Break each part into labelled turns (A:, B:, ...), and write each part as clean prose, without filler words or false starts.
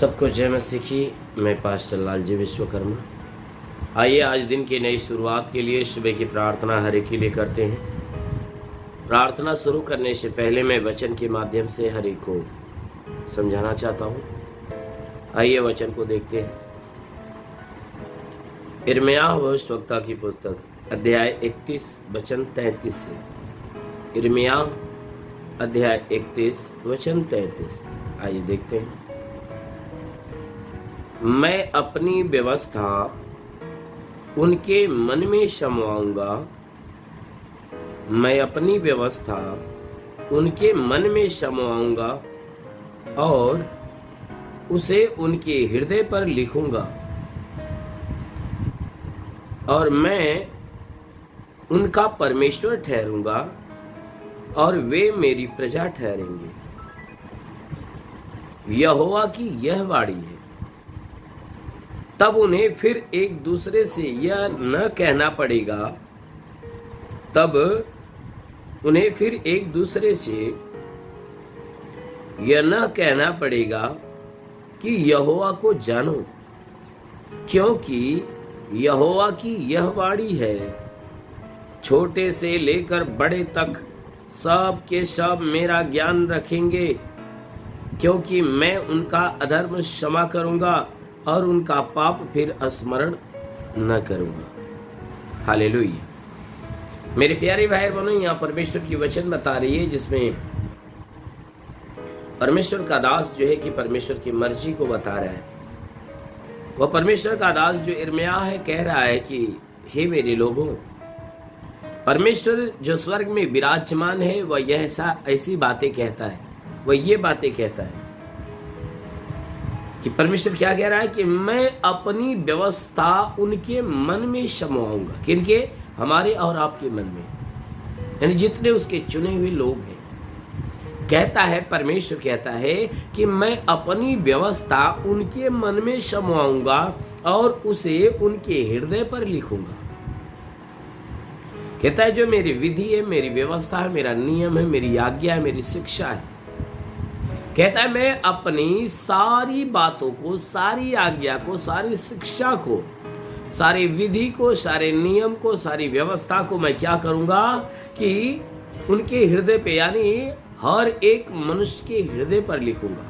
A: सबको जय मसीह की। मैं पास्टर लालजी विश्वकर्मा। आइए आज दिन की नई शुरुआत के लिए सुबह की प्रार्थना हर एक के लिए करते हैं। प्रार्थना शुरू करने से पहले मैं वचन के माध्यम से हर एक को समझाना चाहता हूँ। आइए वचन को देखते हैं। यिर्मयाह भविष्यवक्ता की पुस्तक अध्याय 31 वचन 33 से। यिर्मयाह अध्याय 31 वचन 33। आइए देखते हैं। मैं अपनी व्यवस्था उनके मन में समवाऊंगा, मैं अपनी व्यवस्था उनके मन में समवाऊंगा और उसे उनके हृदय पर लिखूंगा, और मैं उनका परमेश्वर ठहरूंगा और वे मेरी प्रजा ठहरेंगे। यहोवा की यह वाणी है। तब उन्हें फिर एक दूसरे से यह न कहना पड़ेगा, तब उन्हें फिर एक दूसरे से यह न कहना पड़ेगा कि यहोवा को जानो, क्योंकि यहोवा की यह वाणी है। छोटे से लेकर बड़े तक सब के सब मेरा ज्ञान रखेंगे, क्योंकि मैं उनका अधर्म क्षमा करूंगा और उनका पाप फिर स्मरण न करूंगा। हालेलुया। मेरे प्यारे भाई बहनों, यहाँ परमेश्वर की वचन बता रही है, जिसमें परमेश्वर का दास जो है कि परमेश्वर की मर्जी को बता रहा है। वह परमेश्वर का दास जो यिर्मयाह है कह रहा है कि हे मेरे लोगों, परमेश्वर जो स्वर्ग में विराजमान है वह यह ऐसी बातें कहता है। वह ये बातें कहता है कि परमेश्वर क्या कह रहा है कि मैं अपनी व्यवस्था उनके मन में समवाऊंगा। किनके? हमारे और आपके मन में, यानी जितने उसके चुने हुए लोग हैं। कहता है, परमेश्वर कहता है कि मैं अपनी व्यवस्था उनके मन में समवाऊंगा और उसे उनके हृदय पर लिखूंगा। कहता है जो मेरी विधि है, मेरी व्यवस्था है, मेरा नियम है, मेरी आज्ञा है, मेरी शिक्षा है। कहता है मैं अपनी सारी बातों को, सारी आज्ञा को, सारी शिक्षा को, सारी विधि को, सारे नियम को, सारी व्यवस्था को मैं क्या करूंगा कि उनके हृदय पे, यानी हर एक मनुष्य के हृदय पर लिखूंगा।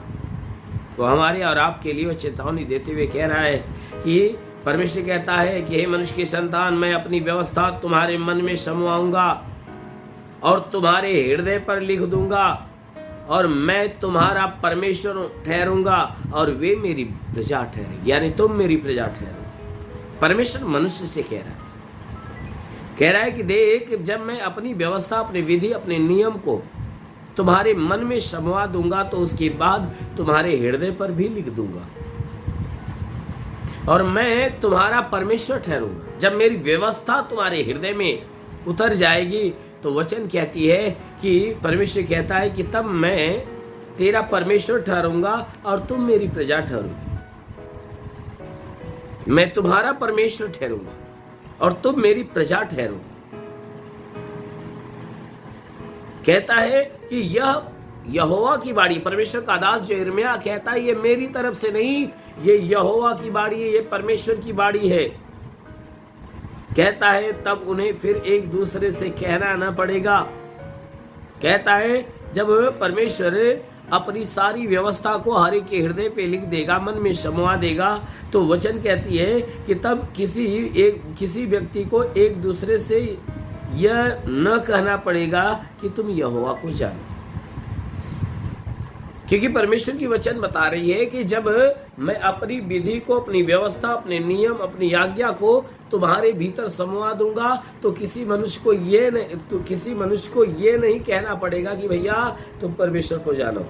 A: तो हमारे और आपके लिए चेतावनी देते हुए कह रहा है कि परमेश्वर कहता है कि हे मनुष्य की संतान, मैं अपनी व्यवस्था तुम्हारे मन में समवाऊंगा और तुम्हारे हृदय पर लिख दूंगा, और मैं तुम्हारा परमेश्वर ठहरूंगा और वे मेरी प्रजा ठहरेंगे, यानी तुम मेरी प्रजा ठहरोगे। परमेश्वर मनुष्य से कह रहा है कि देख, जब मैं अपनी व्यवस्था, अपनी विधि, अपने नियम को तुम्हारे मन में समवा दूंगा तो उसके बाद तुम्हारे हृदय पर भी लिख दूंगा, और मैं तुम्हारा परमेश्वर ठहरूंगा। जब मेरी व्यवस्था तुम्हारे हृदय में उतर जाएगी तो वचन कहती है कि परमेश्वर कहता है कि तब मैं तेरा परमेश्वर ठहरूंगा और तुम मेरी प्रजा ठहरूंगी। मैं तुम्हारा परमेश्वर ठहरूंगा और तुम मेरी प्रजा ठहरूंगी। कहता है कि यह यहोवा की बाड़ी, परमेश्वर का दास जो यिर्मयाह कहता है, ये मेरी तरफ से नहीं, ये यहोवा की बाड़ी है, ये परमेश्वर की बाड़ी है। कहता है तब उन्हें फिर एक दूसरे से कहना न पड़ेगा। कहता है जब परमेश्वर अपनी सारी व्यवस्था को हर एक के हृदय पे लिख देगा, मन में समवा देगा, तो वचन कहती है कि तब किसी व्यक्ति को एक दूसरे से यह न कहना पड़ेगा कि तुम यहोवा को जानो। क्योंकि परमेश्वर की वचन बता रही है कि जब मैं अपनी विधि को, अपनी व्यवस्था, अपने नियम, अपनी आज्ञा को तुम्हारे भीतर समवा दूंगा तो किसी मनुष्य को ये नहीं कहना पड़ेगा कि भैया तुम परमेश्वर को जानो।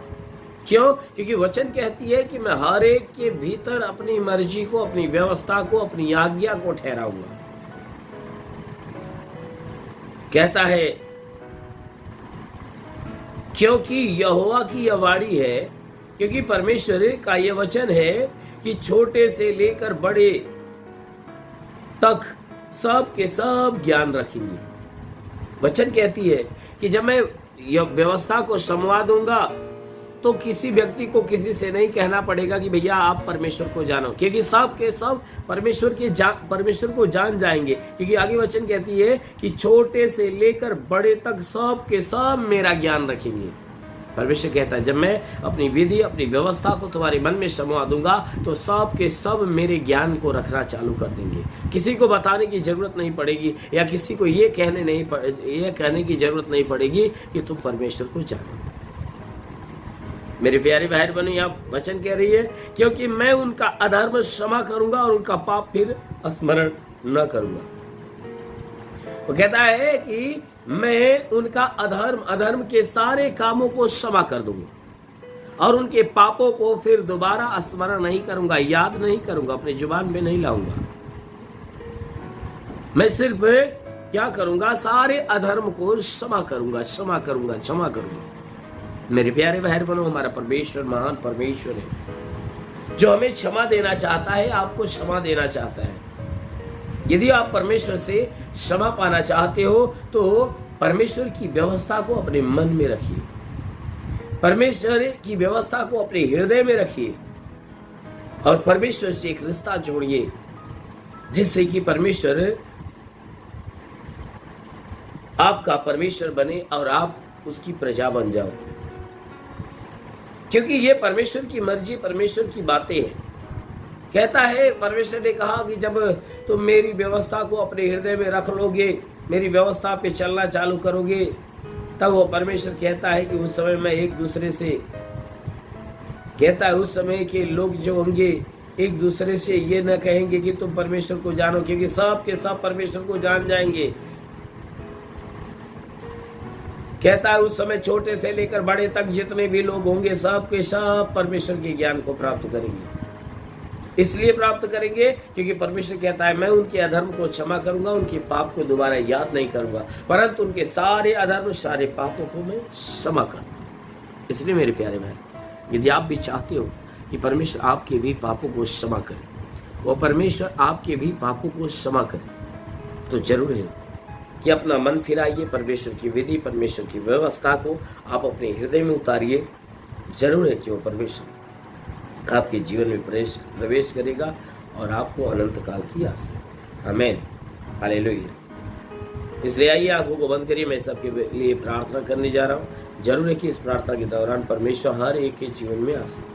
A: क्यों? क्योंकि वचन कहती है कि मैं हर एक के भीतर अपनी मर्जी को, अपनी व्यवस्था को, अपनी आज्ञा को ठहराऊंगा। कहता है क्योंकि यहोवा की यह वाणी है, क्योंकि परमेश्वर का यह वचन है कि छोटे से लेकर बड़े तक सब के सब ज्ञान रखेंगे। वचन कहती है कि जब मैं यह व्यवस्था को समवा दूंगा तो किसी व्यक्ति को किसी से नहीं कहना पड़ेगा कि भैया आप परमेश्वर को जानो, क्योंकि सब के सब परमेश्वर को जान जाएंगे। क्योंकि आगे वचन कहती है कि छोटे से लेकर बड़े तक सब के सब मेरा ज्ञान रखेंगे। परमेश्वर कहता है जब मैं अपनी विधि अपनी व्यवस्था को तुम्हारे मन में समवा दूंगा तो सब के सब मेरे ज्ञान को रखना चालू कर देंगे। किसी को बताने की जरूरत नहीं पड़ेगी, या किसी को ये कहने की जरूरत नहीं पड़ेगी कि तुम परमेश्वर को जानो। मेरे प्यारे भाई बहनों, यहाँ वचन कह रही है क्योंकि मैं उनका अधर्म क्षमा करूंगा और उनका पाप फिर स्मरण न करूंगा। वो कहता है कि मैं उनका अधर्म के सारे कामों को क्षमा कर दूंगा और उनके पापों को फिर दोबारा स्मरण नहीं करूंगा, याद नहीं करूंगा, अपनी जुबान में नहीं लाऊंगा। मैं सिर्फ क्या करूंगा, सारे अधर्म को क्षमा करूंगा। मेरे प्यारे भाई बहनों, हमारा परमेश्वर महान परमेश्वर है जो हमें क्षमा देना चाहता है, आपको क्षमा देना चाहता है। यदि आप परमेश्वर से क्षमा पाना चाहते हो तो परमेश्वर की व्यवस्था को अपने मन में रखिए, परमेश्वर की व्यवस्था को अपने हृदय में रखिए और परमेश्वर से एक रिश्ता जोड़िए जिससे कि परमेश्वर आपका परमेश्वर बने और आप उसकी प्रजा बन जाओ। क्योंकि ये परमेश्वर की मर्जी, परमेश्वर की बातें हैं। कहता है परमेश्वर ने कहा कि जब तुम मेरी व्यवस्था को अपने हृदय में रख लोगे, मेरी व्यवस्था पे चलना चालू करोगे, तब वो परमेश्वर कहता है कि उस समय मैं एक दूसरे से कहता है उस समय के लोग जो होंगे एक दूसरे से ये न कहेंगे कि तुम परमेश्वर को जानो, क्योंकि सब के सब परमेश्वर को जान जाएंगे। कहता है उस समय छोटे से लेकर बड़े तक जितने भी लोग होंगे सब के सब परमेश्वर के ज्ञान को प्राप्त करेंगे। इसलिए प्राप्त करेंगे क्योंकि परमेश्वर कहता है मैं उनके अधर्म को क्षमा करूंगा, उनके पाप को दोबारा याद नहीं करूंगा, परंतु उनके सारे अधर्म सारे पापों को मैं क्षमा करूंगा। इसलिए मेरे प्यारे भाई, यदि आप भी चाहते हो कि परमेश्वर आपके भी पापों को क्षमा करे, वो परमेश्वर आपके भी पापों को क्षमा करे, तो जरूर है कि अपना मन फिराइए, परमेश्वर की विधि परमेश्वर की व्यवस्था को आप अपने हृदय में उतारिए। जरूर है कि वो परमेश्वर आपके जीवन में प्रवेश करेगा और आपको अनंत काल की आशीष। आमीन, हालेलुया। इसलिए आइए आंखों को बंद करिए, मैं सबके लिए प्रार्थना करने जा रहा हूँ। जरूर है कि इस प्रार्थना के दौरान परमेश्वर हर एक के जीवन में आशीष।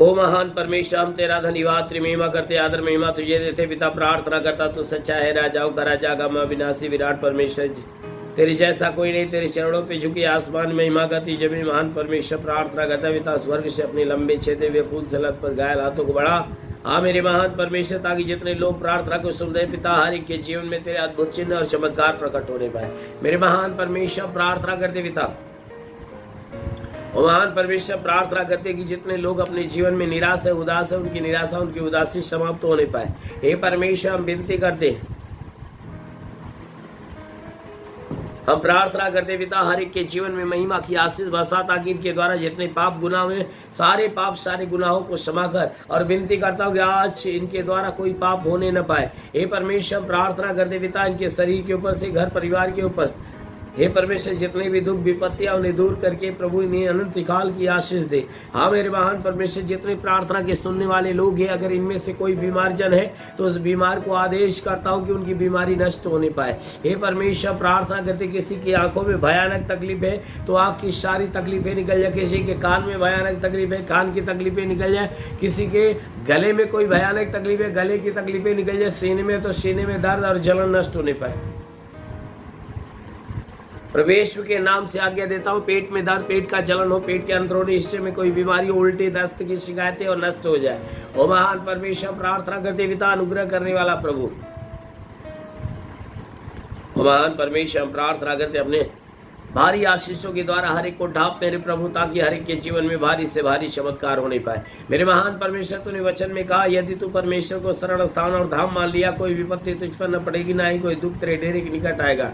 A: ओ महान परमेश्वर, हम तेरा धन्यवाद महिमा करते, आदर महिमा तुझे देते पिता। प्रार्थना करता तू सच्चा है, राजाओं का राजा, गम अविनाशी विराट परमेश्वर, तेरे जैसा कोई नहीं। तेरे चरणों पे झुकी आसमान में महिमा करती जमीन महान परमेश्वर। प्रार्थना करता पिता स्वर्ग से अपने लंबे छेदे हुए खून सलग पर घायल हाथों को बढ़ा। हाँ मेरे महान परमेश्वर, ताकि जितने लोग प्रार्थना को सुन रहे पिता, हर एक के जीवन में तेरे अद्भुत चिन्ह और चमत्कार प्रकट होने पाए। मेरे महान परमेश्वर, प्रार्थना करते पिता, और महान परमेश्वर प्रार्थना करते कि जितने लोग अपने जीवन में निराश है, उदास है, उनकी निराशा उनकी उदासी समाप्त होने पाए। हे परमेश्वर, हम विनती करते, हम प्रार्थना करते पिता, हर एक के जीवन में महिमा की आशीष बरसा, ताकि इनके द्वारा जितने पाप गुनाह हुए सारे पाप सारे गुनाहों को क्षमा कर। और विनती करता हूँ कि आज इनके द्वारा कोई पाप होने न पाए। हे परमेश्वर, प्रार्थना करते पिता, इनके शरीर के ऊपर से घर परिवार के ऊपर हे परमेश्वर जितने भी दुख विपत्तियां उन्हें दूर करके प्रभु इन्हें अनंत काल की आशीष दे। हाँ मेरे महान परमेश्वर, जितने प्रार्थना के सुनने वाले लोग हैं, अगर इनमें से कोई बीमार जन है तो उस बीमार को आदेश करता हूँ कि उनकी बीमारी नष्ट होने पाए। हे परमेश्वर, प्रार्थना करते किसी की आंखों में भयानक तकलीफ है तो आंख की सारी तकलीफें निकल जाए। किसी के कान में भयानक तकलीफ है, कान की तकलीफें निकल जाए। किसी के गले में कोई भयानक तकलीफ है, गले की तकलीफें निकल जाए। सीने में तो सीने में दर्द और जलन नष्ट होने पाए। प्रवेश के नाम से आज्ञा देता हूँ, पेट में दर्द, पेट का जलन हो, पेट के अंदरूनी हिस्से में कोई बीमारी, उल्टी दस्त की शिकायतें और नष्ट हो जाए। ओ महान परमेश्वर, प्रार्थना करते पिता, अनुग्रह करने वाला प्रभु, ओ महान परमेश्वर, हम प्रार्थना करते अपने भारी आशीषों के द्वारा हर एक को ढाप मेरे प्रभु, ताकि हर एक के जीवन में भारी से भारी चमत्कार होने पाए। मेरे महान परमेश्वर, तूने वचन में कहा, यदि तू परमेश्वर को शरण स्थान और धाम मान लिया, कोई विपत्ति तुझ पर न पड़ेगी, ना ही कोई दुख तेरे डेरे के निकट आएगा।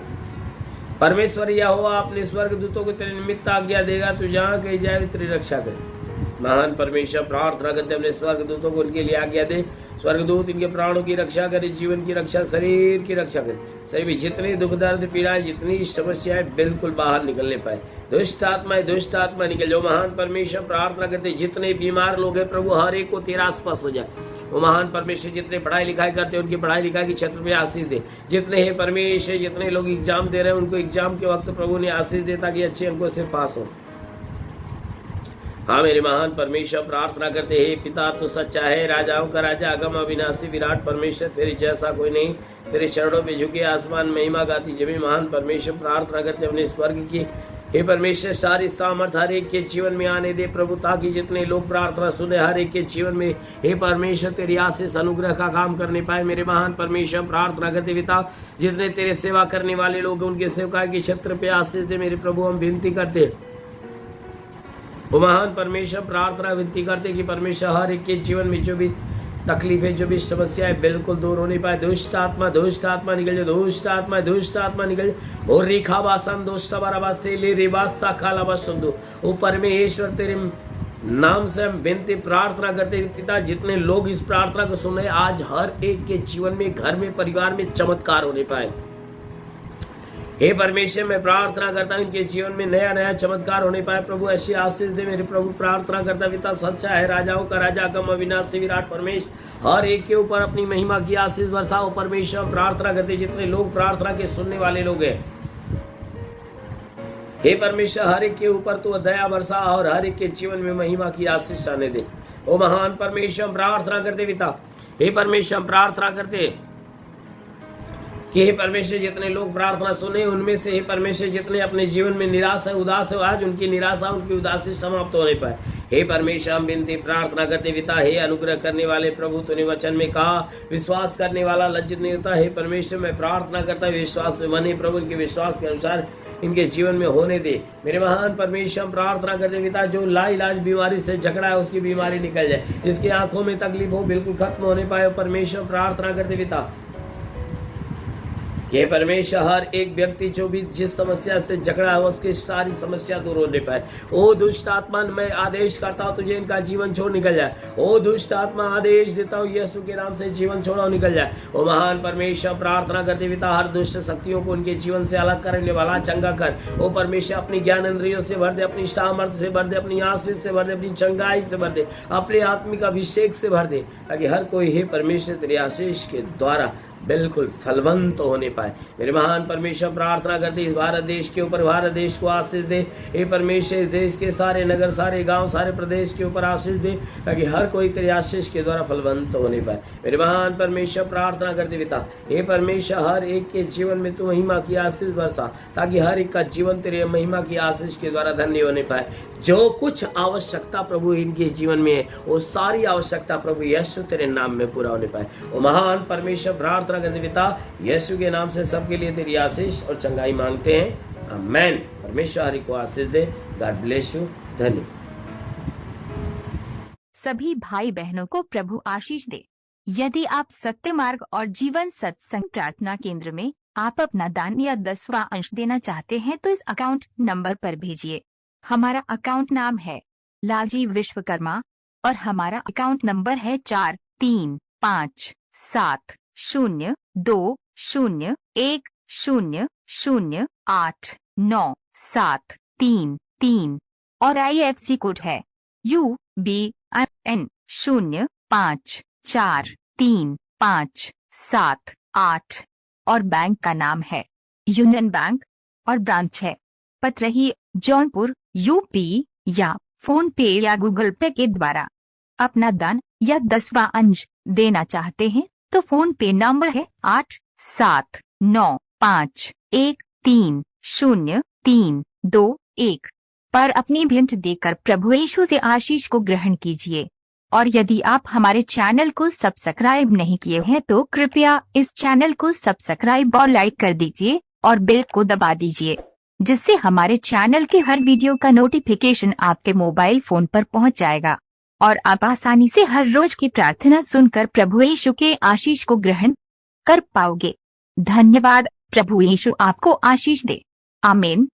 A: परमेश्वर यहोवा अपने स्वर्ग दूतों को तेरे निमित्त आज्ञा देगा, तू जहाँ कहीं जाए तेरी रक्षा करे। महान परमेश्वर प्रार्थना करते अपने स्वर्गदूतों को उनके लिए आज्ञा दे, स्वर्गदूत इनके प्राणों की रक्षा करे, जीवन की रक्षा, शरीर की रक्षा करे, सभी जितने दुख दर्द पीड़ाएं जितनी समस्याएं बिल्कुल बाहर निकलने पाए, दुष्ट आत्मा निकल जाओ। महान परमेश्वर प्रार्थना करते जितने बीमार लोग हैं प्रभु हर एक को तेरा आसपास हो जाए। वो महान परमेश्वर जितने पढ़ाई लिखाई करते हैं उनकी पढ़ाई लिखाई के क्षेत्र में आशीष दे, जितने हैं परमेश्वर जितने लोग एग्जाम दे रहे हैं उनको एग्जाम के वक्त प्रभु ने आशीष दे ताकि अच्छे अंकों से पास हो। हाँ मेरे महान परमेश्वर प्रार्थना करते हे पिता तू सच्चा है, राजाओं का राजा, अगम अविनाशी विराट परमेश्वर, तेरे जैसा कोई नहीं, तेरे चरणों पे झुके आसमान महिमा गाती जमी। महान परमेश्वर प्रार्थना करते अपने स्वर्ग की हे परमेश्वर सारी सामर्थ हर एक के जीवन में आने दे प्रभु, ताकि जितने लोग प्रार्थना सुने हर एक के जीवन में हे परमेश्वर तेरी आशीष अनुग्रह का काम करने पाए। मेरे महान परमेश्वर प्रार्थना करते पिता जितने तेरे सेवा करने वाले लोग उनके सेवकाई के क्षेत्र पे आशीष दे मेरे प्रभु। हम विनती करते वो महान परमेश्वर प्रार्थना विनती करते कि परमेश्वर हर एक के जीवन में जो भी तकलीफें जो भी समस्याएं बिल्कुल दूर होने पाए। दुष्ट आत्मा निकल जाए, दुष्ट आत्मा निकल जाए। और रेखा बासन दोष से ले रेबासा खाला बसुंदो ओ परमेश्वर तेरे नाम से हम विनती प्रार्थना करते पिता जितने लोग इस प्रार्थना को सुने आज हर एक के जीवन में घर में परिवार में चमत्कार होने पाए। हे परमेश्वर मैं प्रार्थना करता हूँ इनके जीवन में नया नया चमत्कार होने पाए प्रभु, ऐसी आशीष दे मेरे प्रभु। प्रार्थना करता पिता सच्चा है, राजाओं का राजा, अगम अविनाशी विराट परमेश्वर, हर एक के ऊपर अपनी महिमा की आशीष बरसाओ परमेश्वर। प्रार्थना करते जितने लोग प्रार्थना के सुनने वाले लोग हैं हे परमेश्वर हर एक के ऊपर तो दया बरसा और हर एक के जीवन में महिमा की आशीष आने दे। ओ महान परमेश्वर प्रार्थना करते पिता हे परमेश्वर प्रार्थना करते कि हे परमेश्वर जितने लोग प्रार्थना सुने उनमें से हे परमेश्वर जितने अपने जीवन में निराश है उदास है आज उनकी निराशा उनकी उदासी समाप्त होने पाए। हे परमेश्वर हम विनती प्रार्थना करते पिता हे अनुग्रह करने वाले प्रभु तूने वचन में कहा विश्वास करने वाला लज्जित नहीं होता। हे परमेश्वर मैं प्रार्थना करता विश्वास में बने प्रभु इनके विश्वास के अनुसार इनके जीवन में होने दे। मेरे महान परमेश्वर प्रार्थना करते पिता जो लाइलाज बीमारी से झगड़ा है उसकी बीमारी निकल जाए, जिसकी आंखों में तकलीफ हो बिल्कुल खत्म होने पाए। परमेश्वर प्रार्थना करते पिता कि परमेश्वर हर एक व्यक्ति जो भी जिस समस्या से झगड़ा है उसकी सारी समस्या दूर होने पाए। ओ दुष्ट आत्मा मैं आदेश करता हूँ तुझे इनका जीवन छोड़ निकल जाए। ओ दुष्ट आत्मा आदेश देता हूँ यीशु के नाम से जीवन छोड़ो निकल जाए। ओ महान परमेश्वर प्रार्थना करते पिता हर दुष्ट शक्तियों को उनके जीवन से अलग करने वाला चंगा कर। ओ परमेश्वर अपनी ज्ञान इंद्रियों से भर दे, अपनी सामर्थ्य से भर दे, अपनी आशीष से भर दे, अपनी चंगाई से भर दे, अपने आत्मिक अभिषेक से भर दे ताकि हर कोई हे परमेश्वर तेरे आशीष के द्वारा बिल्कुल फलवंत होने पाए। मेरे महान परमेश्वर प्रार्थना करते इस भारत देश के ऊपर भारत देश को आशीष दे। हे परमेश्वर इस देश के सारे नगर सारे गांव सारे प्रदेश के ऊपर आशीष दे ताकि हर कोई तेरे आशीष के द्वारा फलवंत होने पाए। मेरे महान परमेश्वर प्रार्थना करते पिता हे परमेश्वर हर एक के जीवन में तू महिमा की आशीष बरसा ताकि हर एक का जीवन तेरे महिमा की आशीष के द्वारा धन्य होने पाए। जो कुछ आवश्यकता प्रभु इनके जीवन में है वो सारी आवश्यकता प्रभु यीशु तेरे नाम में पूरा होने पाए। वो महान परमेश्वर प्रार्थना करते पिता यीशु के नाम से सबके लिए तेरी आशीष और चंगाई मांगते हैं, आमेन। परमेश्वर हरि को आशीष दे। God bless you. धन्यवाद।
B: सभी भाई बहनों को प्रभु आशीष दे। यदि आप सत्य मार्ग और जीवन सत्संग प्रार्थना केंद्र में आप अपना दान या 10वां अंश देना चाहते हैं तो इस अकाउंट नंबर पर भेजिए। हमारा अकाउंट नाम है लालजी विश्वकर्मा और हमारा अकाउंट नंबर है 43570201008973 और IFC कोड है UBIN 054357 और बैंक का नाम है यूनियन बैंक और ब्रांच है पतरही जौनपुर UP या फोन पे या गूगल पे के द्वारा अपना दान या 10वां अंश देना चाहते हैं तो फोन पे नंबर है 8795130321 पर अपनी भेंट देकर प्रभु यीशु से आशीष को ग्रहण कीजिए। और यदि आप हमारे चैनल को सब्सक्राइब नहीं किए हैं तो कृपया इस चैनल को सब्सक्राइब और लाइक कर दीजिए और बेल को दबा दीजिए जिससे हमारे चैनल के हर वीडियो का नोटिफिकेशन आपके मोबाइल फोन पर पहुंच जाएगा और आप आसानी से हर रोज की प्रार्थना सुनकर प्रभु यीशु के आशीष को ग्रहण कर पाओगे। धन्यवाद। प्रभु यीशु आपको आशीष दे। आमीन।